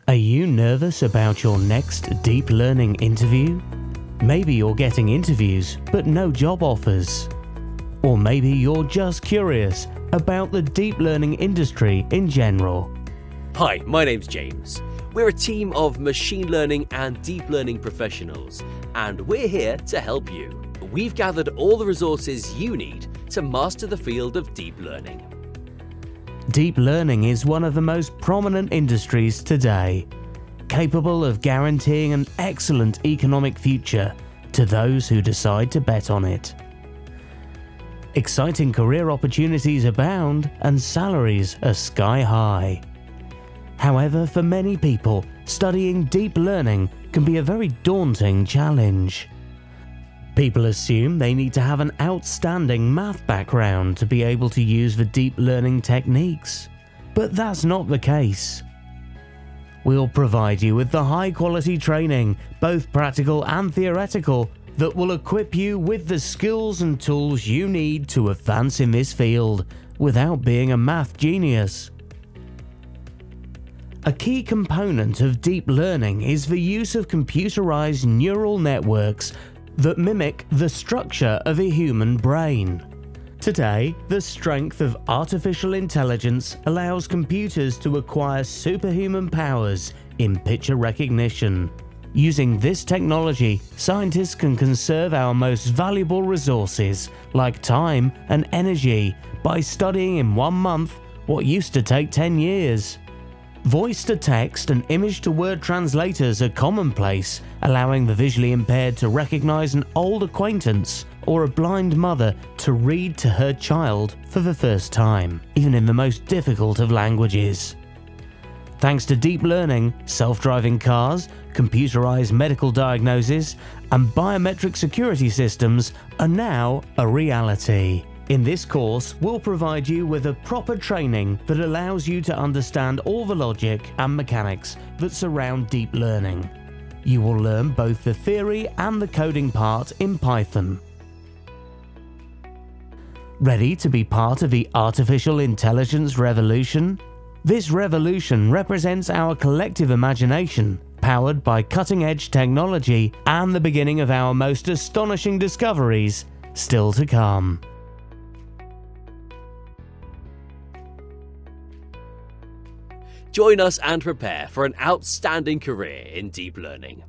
Are you nervous about your next deep learning interview? Maybe you're getting interviews but no job offers. Or maybe you're just curious about the deep learning industry in general. Hi, my name's James. We're a team of machine learning and deep learning professionals, and we're here to help you. We've gathered all the resources you need to master the field of deep learning. Deep learning is one of the most prominent industries today, capable of guaranteeing an excellent economic future to those who decide to bet on it. Exciting career opportunities abound and salaries are sky high. However, for many people, studying deep learning can be a very daunting challenge. People assume they need to have an outstanding math background to be able to use the deep learning techniques, but that's not the case. We'll provide you with the high-quality training, both practical and theoretical, that will equip you with the skills and tools you need to advance in this field without being a math genius. A key component of deep learning is the use of computerized neural networks that mimic the structure of a human brain. Today, the strength of artificial intelligence allows computers to acquire superhuman powers in picture recognition. Using this technology, scientists can conserve our most valuable resources, like time and energy, by studying in 1 month what used to take 10 years. Voice-to-text and image-to-word translators are commonplace, allowing the visually impaired to recognize an old acquaintance or a blind mother to read to her child for the first time, even in the most difficult of languages. Thanks to deep learning, self-driving cars, computerized medical diagnosis, and biometric security systems are now a reality. In this course, we'll provide you with a proper training that allows you to understand all the logic and mechanics that surround deep learning. You will learn both the theory and the coding part in Python. Ready to be part of the artificial intelligence revolution? This revolution represents our collective imagination, powered by cutting-edge technology and the beginning of our most astonishing discoveries still to come. Join us and prepare for an outstanding career in deep learning.